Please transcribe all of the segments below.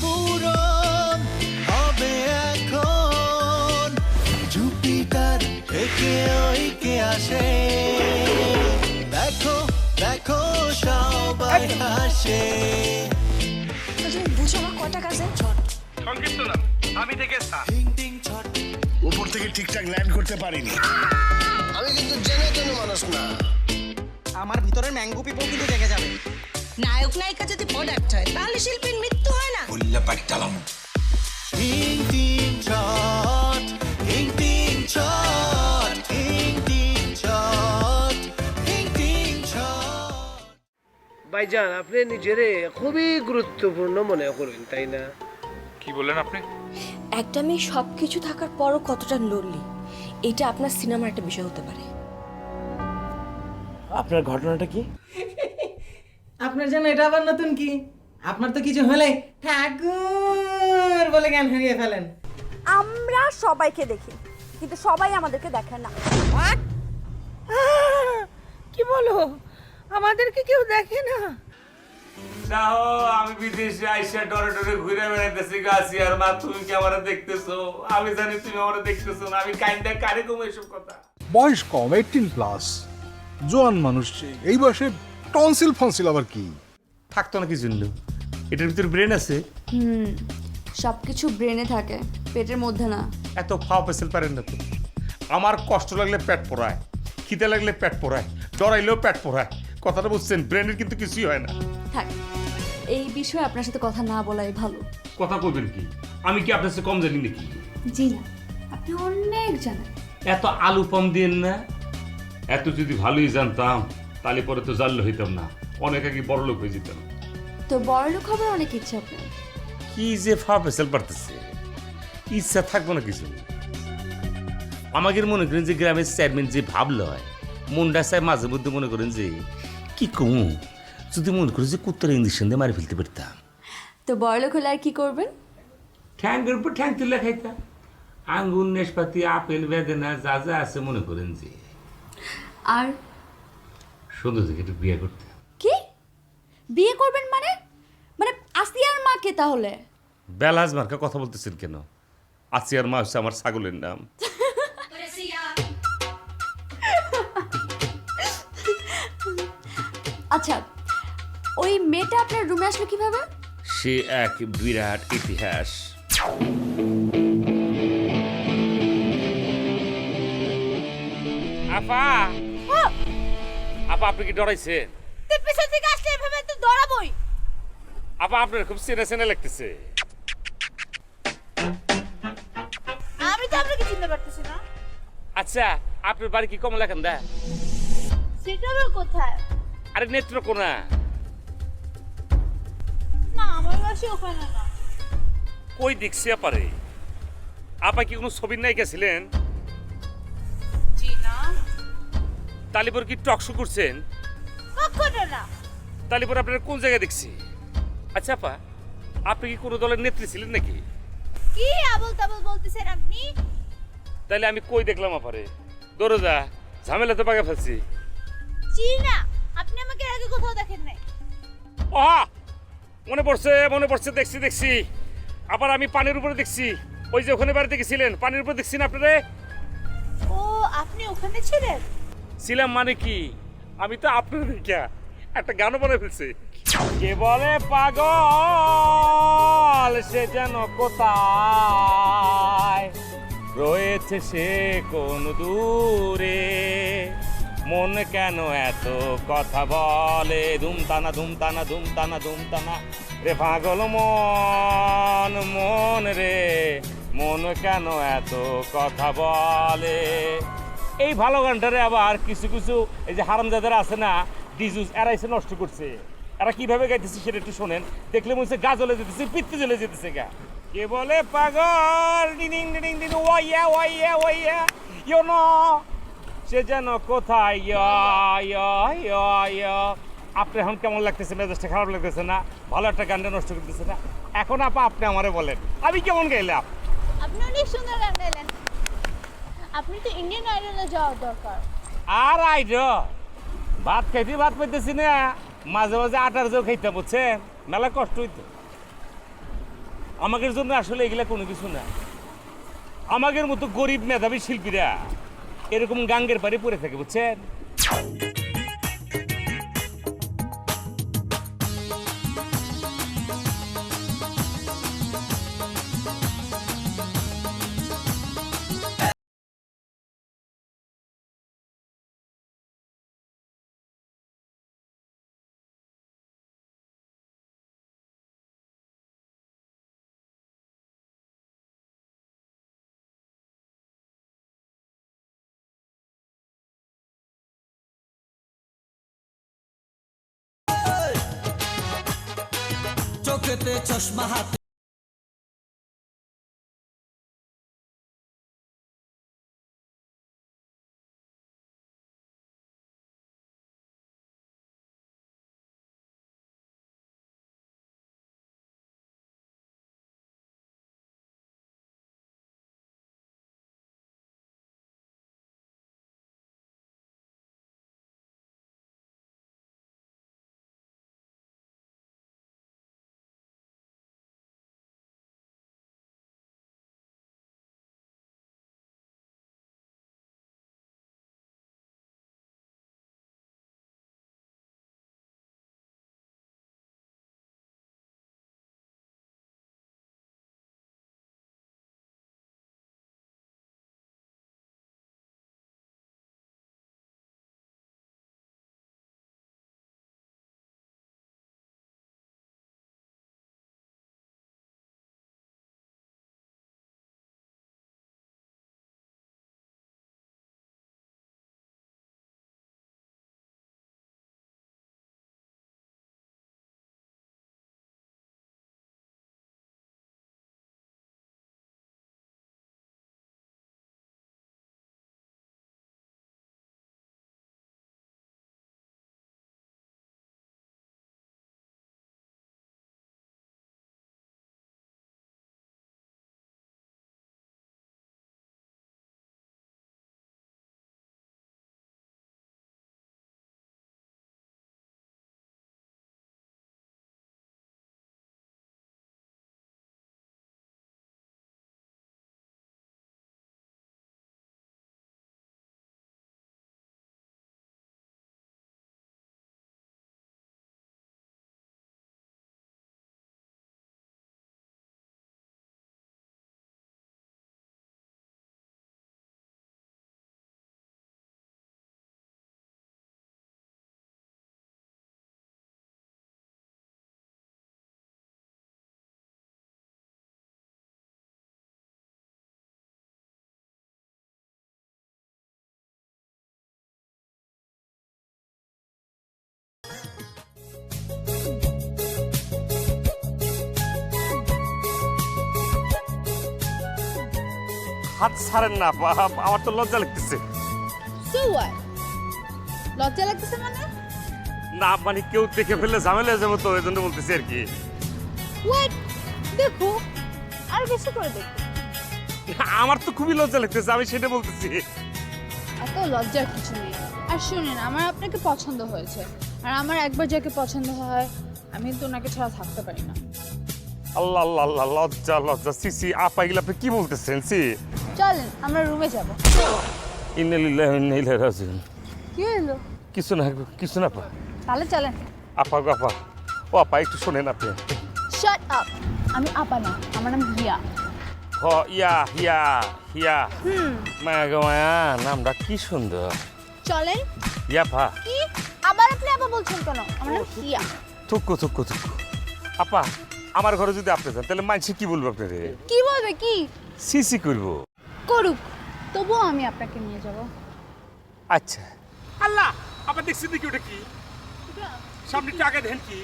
পূরণ হবে এখন জুপিটার থেকে ওইকে আসে দেখো দেখো সবাই হাসে তুমি বুঝো না কটা কাজে সংক্ষিপ্ত না আমি থেকে টিং টিং ছট উপর থেকে ঠিকঠাক ল্যান্ড করতে পারিনি। আমি কিন্তু জেনে তেনে মানুষ না। আমার ভিতরের ম্যাঙ্গো পিপল কিন্তু জেগে যাবে। নায়ক নায়িকা যদি প্রোডাক্ট হয় তাহলে শিল্পীর মৃত্যু হয় না। বললে পাঠতালাম টিং টিং ছট টিং টিং ছট টিং টিং ছট টিং টিং ছট ভাইজান আপনি নিজেরে খুবই গুরুত্বপূর্ণ মনে করেন তাই না? কি বললেন আপনি? একটা মেয়ে সব কিছু থাকার পরও কতটা লড়লি, এটা আপনার সিনেমার একটা বিষয় হতে পারে। আপনার ঘটনাটা কি? আপনার জন্য এটা আবার নতুন কি? আপনার তো কিছু হলে ঠাকুর বলে গান হারিয়ে ফেলেন। আমরা সবাইকে দেখি, কিন্তু সবাই আমাদেরকে দেখে না। কি বলো? আমাদেরকে কেউ দেখে না? যাও, আমি বিদেশে আইসা ডরে ডরে ঘুরে বেড়াইতেছি গাছি আর মা, তুমি কি আমারে দেখতেছো? আমি জানি তুমি আমারে দেখতেছো না। আমি কাইন্ডা কারে কম এসব কথা। বয়স কম 18+, জোয়ান মানুষ, এই বয়সে টনসিল ফনসিল আবার কি? থাকতো না কি জন্য? এটার ভিতরে ব্রেন আছে। সবকিছু ব্রেনে থাকে, পেটের মধ্যে না। এত ফাও পেছল পারেন না তো। আমার কষ্ট লাগলে পেট পোড়ায়, খিদে লাগলে পেট পোড়ায়, ডরাইলেও পেট পোড়ায়। কথাটা বুঝছেন? ব্রেনের কিন্তু কিছুই হয় না। থাক, এই বিষয়ে আপনার সাথে কথা না বলাই ভালো। কথা কইবেন কি? আমি কি আপনার সাথে কম জানি নাকি? জি না, আপনি অনেক জানেন। এত আলু কম দিয়েন না। এত যদি ভালোই জানতাম তাহলে পরে তো জানলে হইতাম না, অনেক আগে বড় লোক হয়ে যেতাম। তো বড়লোক হবার অনেক ইচ্ছা আপনার। কি যে ফাও পেছাল পারতেছে, ইচ্ছা থাকবো না কিছু। আমাদের মনে করেন যে গ্রামের চেয়ারম্যান যে ভাবল হয়, মনটা চাই মাঝে মধ্যে মনে করেন যে কি কমু, যদি মনে করি যে কুত্তার ইঞ্জেকশন দিয়ে মারি ফেলতে পারতাম। তো বড়লোক হলে আর কি করবেন? ঠ্যাঙ্গের উপর ঠ্যাং তুলে খাইতাম। আঙ্গুর, নেশপাতি, আপেল, বেদেনা যা যা আছে মনে করেন যে। আর সুন্দর থেকে একটু বিয়ে করতে। কি বিয়ে করবেন মানে? মানে আসিয়ার মাকে? তাহলে বেলাজ মার্কা কথা বলতেছেন কেন? আসিয়ার মা হচ্ছে আমার ছাগলের নাম। আচ্ছা, ওই মেয়েটা আপনার রুমে আসলো কিভাবে? সে এক বিরাট ইতিহাস। আপা, আপা আপনি কি ডরাইছেন? তুই পিছন থেকে আসলে এভাবে তো দৌড়াবই। আপা আপনার খুব চেনা চেনা লাগতেছে। আমি তো আপনাকে চিনতে পারতেছি না। আচ্ছা, আপনার বাড়ি কি কমলাকান্দা? সেটা আবার কোথায়? আরে নেত্রকোনা। না, আমার বাসা ওখানে না। কই দেখছি আপারে? আপা কি কোনো ছবির নায়িকা ছিলেন? জি না। তালিপুর কি টকশো করছেন? কখনো না। তালিপুর আপনার কোন জায়গায় দেখছি? আচ্ছা আপা, আপনি কি কোনো দলের নেত্রী ছিলেন নাকি? কি আবল তাবল বলতেছেন আপনি? তাহলে আমি কই দেখলাম আপারে? দরজা ঝামেলা তো পাকা ফেলছি। জি না, আপনি আমাকে এর আগে কোথাও দেখেন নাই। ওহা, মনে পড়ছে, দেখছি। আবার আমি পানির উপরে দেখছি। ওই যে ওখানে বাড়িতে গেছিলেন, পানির উপরে দেখছি না আপনারে? ও, আপনি ওখানে ছিলেন? ছিলাম মানে কি, আমি তো আপনার দেখা একটা গানও বানিয়ে ফেলছি। কে বলে পাগল, সে যেন কোথায় রয়েছে, সে কোন দূরে, মন কেন এত কথা বলে, ধুমতানা ধুমতানা ধুমতানা ধুমতানা রে পাগল মন রে, মন কেন এত কথা বলে। এই ভালো গানটারে আবার কিছু কিছু এই যে হারামজাদারা আছে না, ডিজুস, এরা এসে নষ্ট করছে। এরা কিভাবে গাইতেছে সেটা একটু শোনেন, দেখলে মনে হচ্ছে গা জ্বলে যেতেছে, পিত্তে জ্বলে যেতেছে গা। কে বলে পাগল, ডিডিং ডিডিং ডিডিং, ওয়াইয়া ওয়াইয়া ওয়াইয়া, ইউ নো, সে যেন কোথায়, ইয়া ইয়া ইয়া ইয়া। আপনি এখন কেমন লাগতেছে? মেজাজটা খারাপ লাগতেছে না? ভালো একটা গানটা নষ্ট করতেছে না? এখন আপা আপনি আমারে বলেন, আমি কেমন গাইলাম? আপনি অনেক সুন্দর গান গাইলেন। আপনি তো ইন্ডিয়ান আইডলে যাওয়া দরকার। আর আইডল ভাত খাইতে ভাত পাইতেছি না, মাঝে মাঝে আটার জো খাইতে, বুঝছেন? মেলা কষ্ট হইতো। আমাদের জন্য আসলে এগুলা কোনো কিছু না। আমাদের মতো গরিব মেধাবী শিল্পীরা এরকম গাঙ্গের পাড়ে পড়ে থাকে, বুঝছেন? চোখেতে চশমা হাতে হাত ছাড়েন না, আমার তো লজ্জা লাগতেছে। So what? লজ্জা লাগতেছে মানে? না মানে কেউ দেখে ফেললে ঝামেলা হয়ে যাবো, তো এই জন্য বলতেছি আর কি। ওয়েট, দেখো আর বেশি করে দেখো। আমার তো খুবই লজ্জা লাগতেছে, আমি সেটা বলতেছি। এত লজ্জার কিছু নেই। আর শুনেন, আমার আপনাকে পছন্দ হয়েছে, আর আমার একবার যাকে পছন্দ হয় আমি তো ওনাকে ছাড়া থাকতে পারি না। আল্লাহ আল্লাহ আল্লাহ, লজ্জা লজ্জা, সিসি আপা এগুলো আপনি কি বলতেছেন? সি চলেন আমরা রুমে যাব। ইন্নালিল্লাহি ওয়া ইন্না ইলাইহি রাজিউন। কি হলো? কিছু না, কিছু না আপা। তাহলে চলেন। আপা গো আপা, ও আপা একটু শোনেন আপনি। Shut up. আমি আপা না, আমার নাম হিয়া। হ ইয়া হিয়া হিয়া। মায়া গো মায়া, নামটা কি সুন্দর। চলেন। ইয়া পা কি আবার আপনি আপা বলছেন কেন? আমার নাম হিয়া। থুকু থুকু থুকু। আপা আমার ঘরে যদি আপনি যান তাহলে মানুষ কি বলবো আপনারে? কি বলবে? কি সিসি করবো? করুক, তবুও আমি আপনাকে নিয়ে যাব। আচ্ছা। আল্লাহ, আপনি দেখছেন কি ওটা কি? সামনে টাকা দেন কি?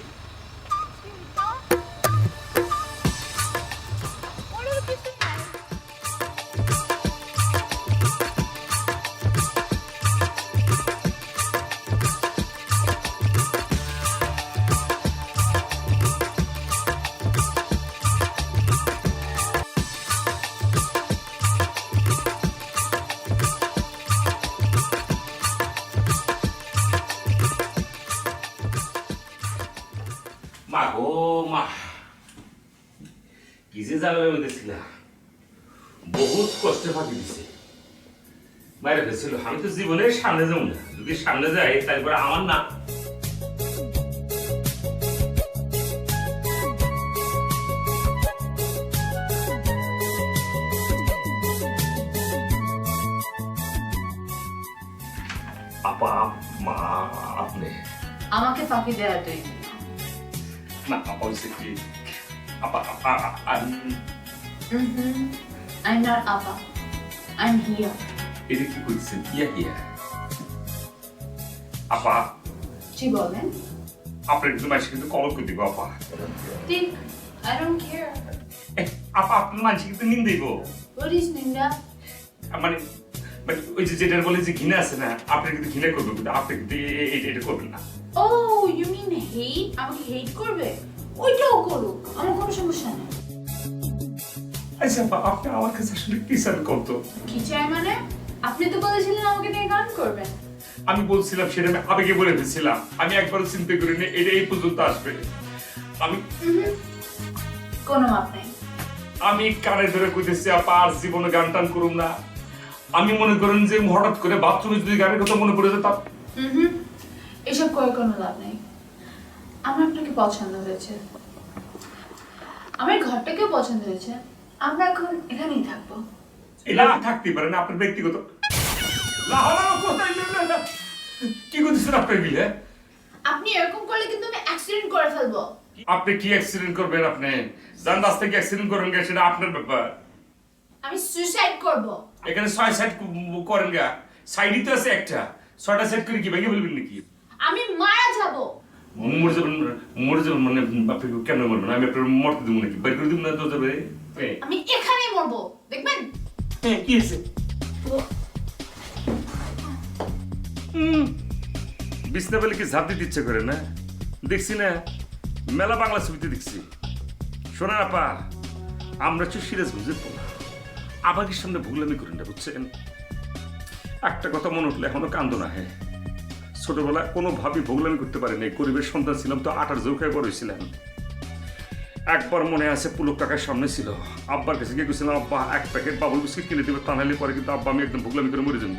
মা গো মা, কি যে জানালে মধ্যে ছিলাম বহুত কষ্টে ফাঁকি দিছে বাইরে গেছিল আমি তো জীবনে সামনে যাবো না যদি সামনে যাই তারপরে আমার না আপা মা আপনি আমাকে ফাঁকি দেয়া তুই না আপা হচ্ছে কি আপা I'm not Appa. I'm here. এটা কি করছেন ইয়া ইয়া আপা জি বলেন আপনার কিন্তু মাসে কিন্তু কবল করে দিব আপা ঠিক I don't care. আপা আপনার মানসিক কিন্তু নিন দেব What is Ninda? মানে মানে ওই যে যেটা বলে যে ঘৃণা আছে না আপনি কিন্তু ঘৃণা করবেন কিন্তু আপনি কিন্তু এটা করবেন না Oh, you mean hate? আমাকে hate করবে? ওইটাও করুক আমার কোনো সমস্যা নেই আচ্ছা আপা আপনি আমার কাছে আসলে কি চান কত কি চাই মানে আপনি তো বলেছিলেন আমাকে নিয়ে গান করবেন আমি বলছিলাম সেটা আমি আবেগে বলে ফেলছিলাম আমি একবারও চিন্তা করিনি এটা এই পর্যন্ত আসবে আমি কোনো মাপ নেই আমি কানে ধরে কইতেছি আপা আর জীবনে গান টান করুম না আমি মনে করেন যে হঠাৎ করে বাথরুমে যদি গানের কথা মনে পড়ে যেতাম এসব করে কোনো লাভ নেই আমার আপনাকে পছন্দ হয়েছে আমার ঘরটাকেও পছন্দ হয়েছে আমরা এখন এখানেই থাকবো এটা থাকতে পারে না আপনার ব্যক্তিগত কি করতেছেন আপনার মিলে আপনি এরকম করলে কিন্তু আমি অ্যাক্সিডেন্ট করে ফেলবো আপনি কি অ্যাক্সিডেন্ট করবেন আপনি যান রাস্তায় কি অ্যাক্সিডেন্ট করেন গা সেটা আপনার ব্যাপার আমি সুইসাইড করব এখানে 6 সাইড করেন গা সাইডই তো আছে একটা 6টা সাইড করে কি ভেঙে ফেলবেন নাকি আমি মারা যাব মরে যাবেন মানে আপনি কেন মরবেন আমি আপনার মরতে দেবো নাকি বের করে দিব না তো যাবে আমি এখানেই মরবো দেখবেন কি হয়েছে বিছনা বলে কি ঝাঁপ দিতে ইচ্ছে করে না দেখছি না মেলা বাংলা ছবিতে দেখছি শোনেন আপা আমরা হচ্ছে সিরাজগঞ্জের পোলা আবাগের সামনে ভুগলামি করেন না বুঝছেন একটা কথা মনে উঠলে এখনো কান্দ না হ্যাঁ ছোটবেলায় কোনোভাবেই ভোগলামি করতে পারিনি গরিবের সন্তান ছিলাম তো আটার জোর খায় বড় হয়েছিলাম একবার মনে আছে পুলক কাকার সামনে ছিল আব্বার কাছে গিয়ে গেছিলাম আব্বা এক প্যাকেট বাবুল বিস্কিট কিনে দেবে তা নাহলে পরে কিন্তু আব্বা আমি একদম ভোগলামি করে মরে যাবো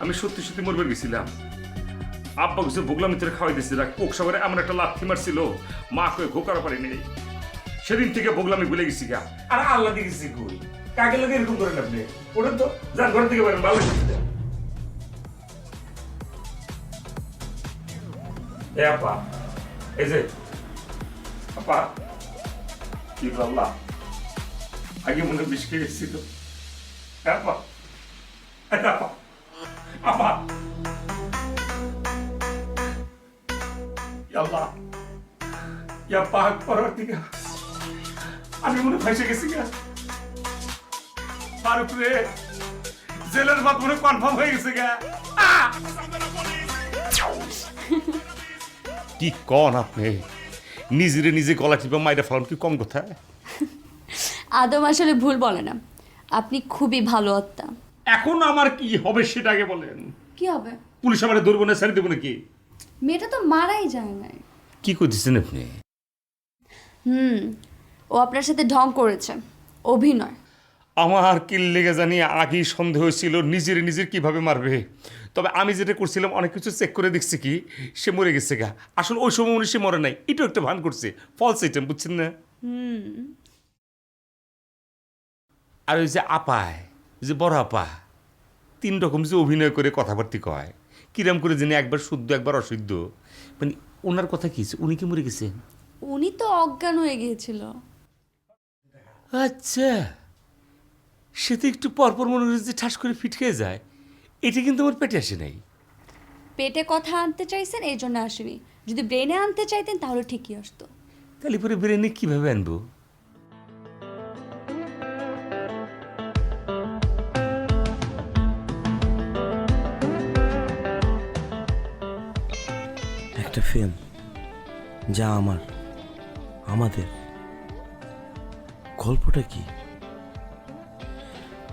আমি সত্যি সত্যি মরবে গেছিলাম আব্বা কিছু ভোগলামি করে খাওয়াই দিয়েছিল কোক সাগরে এমন একটা লাথি মারছিল মা কয়ে ঘোকার পারিনি সেদিন থেকে ভোগলামি ভুলে গেছি গা আর আল্লাহ দিয়ে গেছি কই কাকে লাগে এরকম করেন আপনি ওটা তো যার ঘর থেকে পারেন ভালো গেছি এ আপা এই যে আপা কি আল্লাহ আগে মনে বিষ খেয়ে গেছিল আপা আপা আপা আল্লাহ ইয়া পাক করার দিকে আমি মনে ফাইসে গেছি গা তার উপরে জেলের ভাত মনে কনফার্ম হয়ে গেছে গা কি কন আপনি নিজেরে নিজে গলা টিপে মাইরা ফেলাম কি কম কথা আদম আসলে ভুল বলে না আপনি খুবই ভালো আত্মা এখন আমার কি হবে সেটা আগে বলেন কি হবে পুলিশ আমারে ধরবো না ছেড়ে দেবো নাকি মেয়েটা তো মারাই যায় না কি করতেছেন আপনি ও আপনার সাথে ঢং করেছে অভিনয় আমার কি লেগে জানি আগেই সন্দেহ ছিল নিজের নিজের কিভাবে মারবে তবে আমি যেটা করছিলাম অনেক কিছু চেক করে দেখছি কি সে মরে গেছে গা আসলে ওই সময় সে মরে নাই এটাও একটা ভান করছে ফলস আইটেম বুঝছেন না আর ওই যে আপায় যে বড় আপা 3 রকম যে অভিনয় করে কথাবার্তি কয় কিরম করে জানি একবার শুদ্ধ একবার অশুদ্ধ মানে ওনার কথা কি উনি কি মরে গেছে উনি তো অজ্ঞান হয়ে গিয়েছিল আচ্ছা সে তো একটু পরপর মনে হচ্ছে ঠাস করে ফিট খেয়ে যায় এটা কিন্তু আমার পেটে আসে নাই পেটে কথা আনতে চাইছেন এই জন্য আসেনি যদি ব্রেনে আনতে চাইতেন তাহলে ঠিকই আসতো তাহলে পরে ব্রেনে কিভাবে আনবো একটা ফিল্ম যা আমাদের গল্পটা কি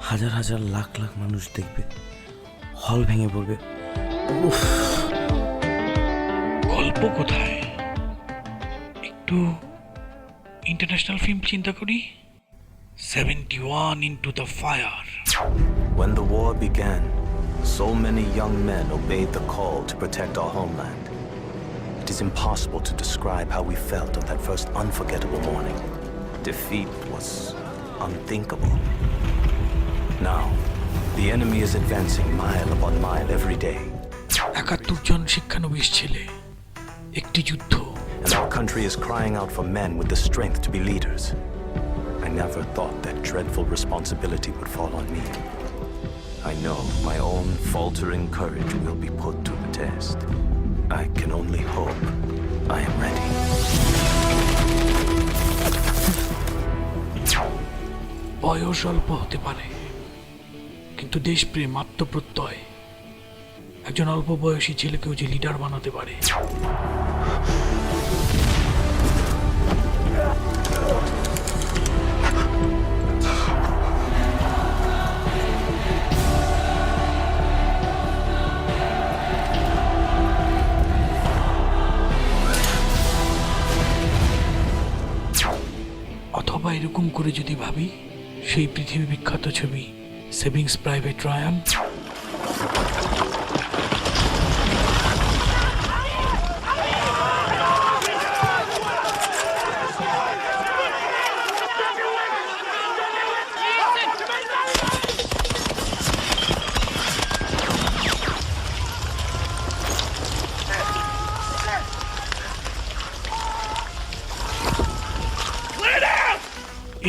হাজার হাজার লাখ লাখ মানুষ দেখবে হল ভেঙে পড়বে গল্প কোথায় একটু ইন্টারন্যাশনাল ফিল্ম চিন্তা করি 71 into the fire. When the war began, so many young men obeyed the call to protect our homeland. It is impossible to describe how we felt on that first unforgettable morning. Defeat was unthinkable. Now, the enemy is advancing mile upon mile every day. 71 জন শিক্ষানবিশ ছেলে, একটি যুদ্ধ। And our country is crying out for men with the strength to be leaders. I never thought that dreadful responsibility would fall on me. I know my own faltering courage will be put to the test. I can only hope I am ready. বয়স অল্প হতে পারে, কিন্তু দেশপ্রেম, আত্মপ্রত্যয় একজন অল্প বয়সী ছেলেকেও যে লিডার বানাতে পারে। অথবা এরকম করে যদি ভাবি, সেই পৃথিবী বিখ্যাত ছবি সেভিংস প্রাইভেট রায়ান,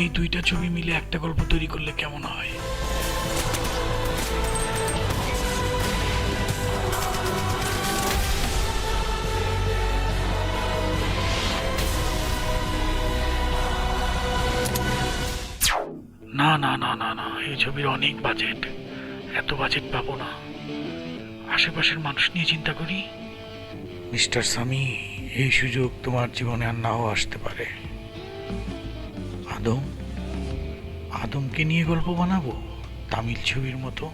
এই দুইটা ছবি মিলে একটা গল্প তৈরি করলে কেমন হয়? না না না না না, এই ছবির অনেক বাজেট, এত বাজেট পাবো না। আশেপাশের মানুষ নিয়ে চিন্তা করি। মিস্টার সামি, এই সুযোগ তোমার জীবনে আর নাও আসতে পারে। আদমকে নিয়ে গল্প বানাবো তামিল ছবির মতো।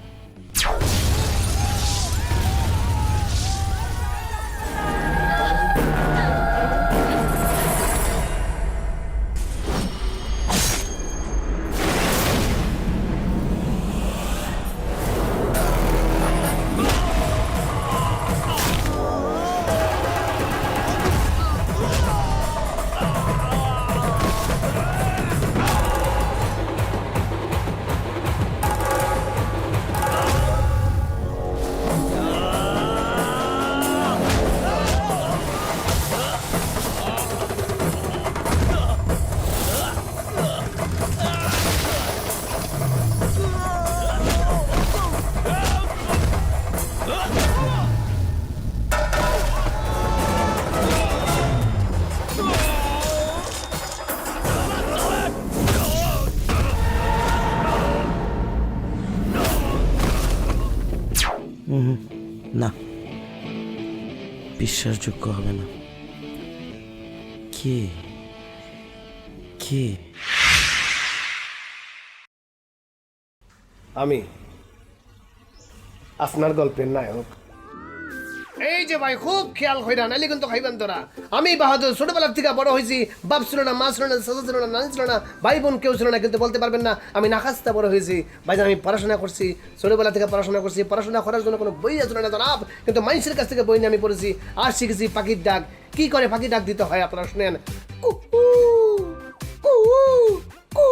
না, বিশ্বাসযোগ্য হবে না। কে কে? আমি আপনার গল্পের নায়ক। এই যে ভাই, খুব খেয়াল কইরা, নাইলে কিন্তু খাইবেন তোরা। আমি বাহাদুর ছোটবেলার থেকে বড় হয়েছি। বাপ ছিল না, মা ছিল না, চাচা ছিল না, নানি ছিল না, ভাই বোন কেউ ছিল না, কিন্তু বলতে পারবেন না আমি নাকাস্তা বড় হয়েছি। ভাইজান, আমি পড়াশোনা করছি, ছোটবেলা থেকে পড়াশোনা করছি। পড়াশোনা করার জন্য কোনো বই আছে না জনাব, কিন্তু মানুষের কাছ থেকে বই নিয়ে আমি পড়েছি আর শিখেছি পাখির ডাক। কি করে পাখির ডাক দিতে হয় আপনারা শুনেন। কুকু কুকু কুকু।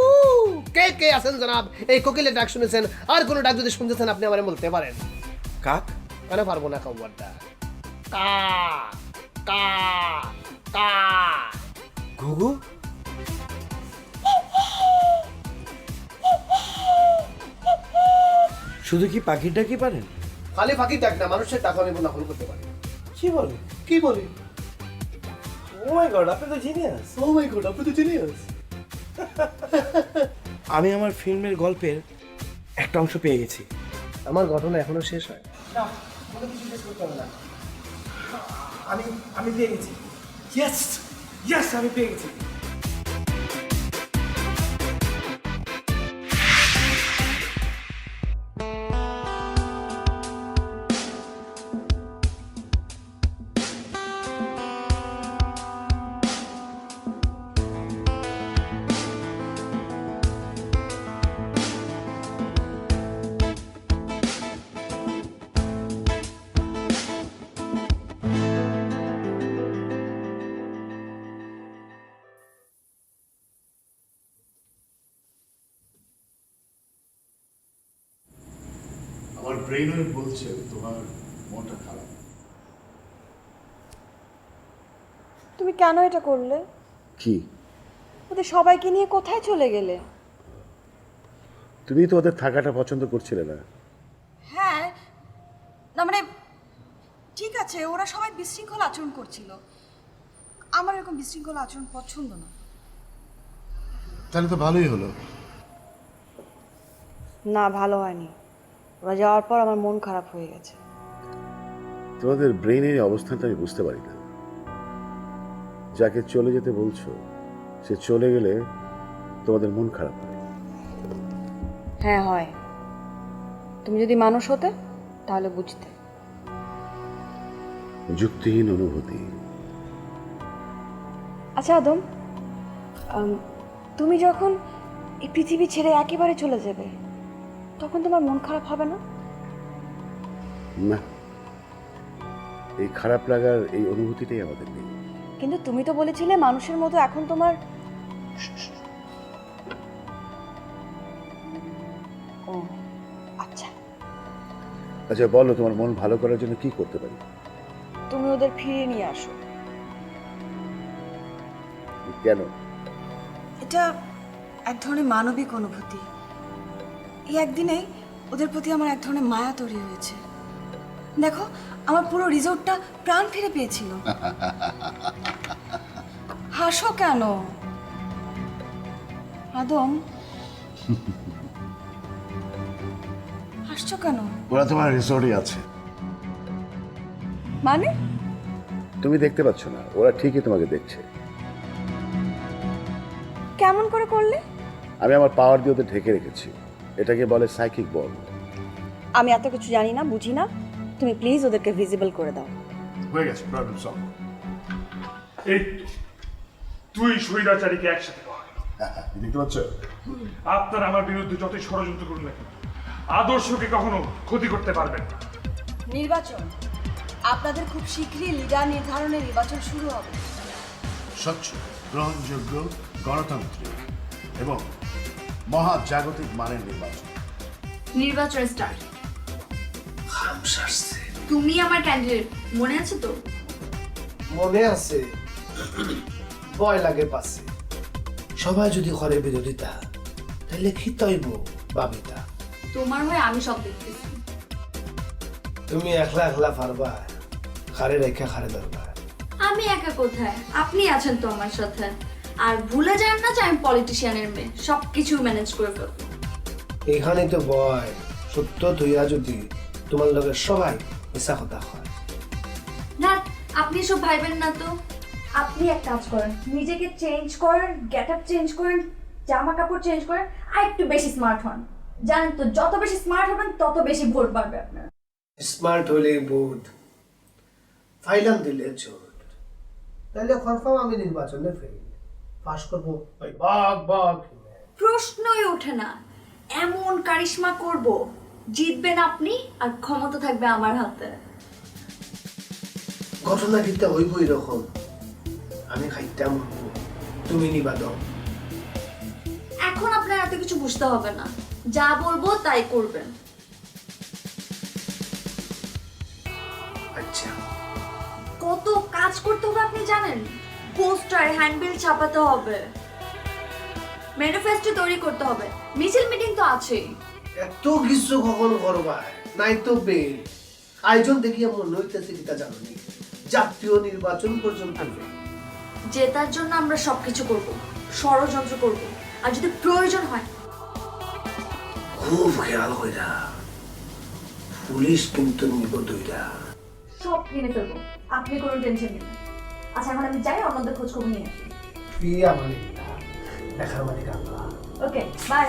কে কে আছেন জনাব এই কোকিলের ডাক শুনেছেন? আর কোনো ডাক যদি শুনতেছেন আপনি আমারে বলতে পারেন। কাক? কেন পারবো না খাওয়ারটা? কা কা কা। ঘুঘু? শুধু কি পাখির ডাকই পারেন? খালি পাখির ডাক না, মানুষের ডাক আমি নকল করতে পারি। কি বলে? কি বলি? ও মাই গড, আপনি তো জিনিয়াস। ও মাই গড, আপনি তো জিনিয়াস। আমি আমার ফিল্মের গল্পের একটা অংশ পেয়ে গেছি। আমার ঘটনা এখনো শেষ হয় না, কোনো কিছু শেষ করতে হবে না। আমি পেয়ে গেছি। ইয়েস ইয়েস, আমি পেয়ে গেছি। ব্রেন ওয়েভ বলছে তোমার মনটা খারাপ। তুমি কেন এটা করলে? কি? ওদের সবাইকে নিয়ে কোথায় চলে গেলে? তুমি তো ওদের থাকাটা পছন্দ করছিলে না। হ্যাঁ, না মানে ঠিক আছে, ওরা সবাই বিশৃঙ্খল আচরণ করছিল, আমার এরকম বিশৃঙ্খল আচরণ পছন্দ না। তাহলে তো ভালোই হলো। না, ভালো হয়নি। ওরা যাওয়ার পর আমার মন খারাপ হয়ে গেছে। তোমাদের ব্রেনের অবস্থানটা আমি বুঝতে পারি না। যাকে চলে যেতে বলছো সে চলে গেলে তোমাদের মন খারাপ হয়। হ্যাঁ হয়। তুমি যদি মানুষ হতে তাহলে বুঝতে। যুক্তিহীন অনুভূতি। আচ্ছা আদম, তুমি যখন এই পৃথিবী ছেড়ে একেবারে চলে যাবে তখন তোমার মন খারাপ হবে না? না, এই খারাপ লাগার এই অনুভূতিটাই আমাদের নেই। কিন্তু তুমি তো বলেছিলে মানুষের মতো এখন তোমার। ও আচ্ছা, আচ্ছা বলো, তোমার মন ভালো করার জন্য কি করতে পারি? তুমি ওদের ফিরিয়ে নিয়ে আসো। কেন? এটা এক ধরনের মানবিক অনুভূতি। এই একদিনেই ওদের প্রতি আমার এক ধরনের মায়া তৈরি হয়েছে। দেখো, আমার পুরো রিসোর্টটা প্রাণ ফিরে পেয়েছিল। হাসো কেন আদম? হাসছো কেন? ওরা তোমার রিসোর্টে আছে। মানে? তুমি দেখতে পাচ্ছ না, ওরা ঠিকই তোমাকে দেখছে। কেমন করে করলে? আমি আমার পাওয়ার দিয়ে ওদের ঢেকে রেখেছি। এটাকে বলে সাইকিক বল। আমি এত কিছু জানি না, বুঝি না। তুমি প্লিজ ওদেরকে ভিজিবল করে দাও। হয়ে গেছে, প্রবলেম সলভ। এই তুই স্বৈরাচারীকে একসাথে পাওয়া গেল। দেখতে পাচ্ছ? আপনার আমার বিরুদ্ধে যতই ষড়যন্ত্র করুন না কেন, আদর্শকে কখনো ক্ষতি করতে পারবেন না। নির্বাচন, আপনাদের খুব শীঘ্রই লিডার নির্ধারণের নির্বাচন শুরু হবে। স্বচ্ছ, গ্রহণযোগ্য, গণতান্ত্রিক এবং মহাজাগতিক মানের নির্বাচন। নির্বাচন স্টার্ট। তুমি আমার ক্যান্ডিডেট, মনে আছে তো? মনে আছে, ভয় লাগে পাশে। সবাই যদি করে বিরোধিতা তাহলে খিতইব বাবিতা। তোমার হয়ে আমি সব দেখতেছি। তুমি একলা একলা পারবা, খারে রেখা খারে দরকার। আমি একা কোথায়, আপনি আছেন তো আমার সাথে। আর ভুলে যান না যে আমি পলিটিশিয়ানের মেয়ে, সবকিছু ম্যানেজ করে ফেলবো। এখানে তো ভয় সত্য তুইয়া যদি তোমার লগে সবাই মিশা কথা হয়। না, আপনি সব ভাইবেন না তো। আপনি এক কাজ করেন, নিজেকে চেঞ্জ করেন, গেট আপ চেঞ্জ করেন, জামা কাপড় চেঞ্জ করেন, আর একটু বেশি স্মার্ট হন। জানেন তো, যত বেশি স্মার্ট হবেন তত বেশি ভোট পাবে আপনার। স্মার্ট হলে ভোট, ফাইলাম দিলে চোট। তাহলে কনফার্ম আমি নির্বাচনে ফেল, পাস করবো ওই বাঘ বাঘ। প্রশ্নই ওঠে না। এমন কারিশমা করব, জিতবেন আপনি আর ক্ষমতা থাকবে আমার হাতে। ঘটনা কিন্তু হইব এরকম, আমি খাইতাম তুমি নিবা দাও। এখন আপনার এত কিছু বুঝতে হবে না, যা বলবো তাই করবেন। আচ্ছা, কত কাজ করতে হবে আপনি জানেন? পোস্টার, হ্যান্ডবিল ছাপাতে হবে, ম্যানিফেস্টো তৈরি করতে হবে, মিছিল মিটিং তো আছেই। এত কিছু কখন করবা? নাই তো বেল আয়োজন দেখিয়া মনে হইতেছে কিতা জানি জাতীয় নির্বাচন পর্যন্ত জেতার জন্য আমরা সবকিছু করব, ষড়যন্ত্র করব, আর যদি প্রয়োজন হয় খুব খেয়াল কইরা, পুলিশ কিন্তু নিব দইরা, সব কিনে ফেলবো। আপনি কোনো টেনশন নেই। আচ্ছা, এখন আমি যাই, অন্যদের খোঁজ খবর নিয়ে আসি। প্রিয়া মানে দেখার মানে কামলা। ওকে, বাই।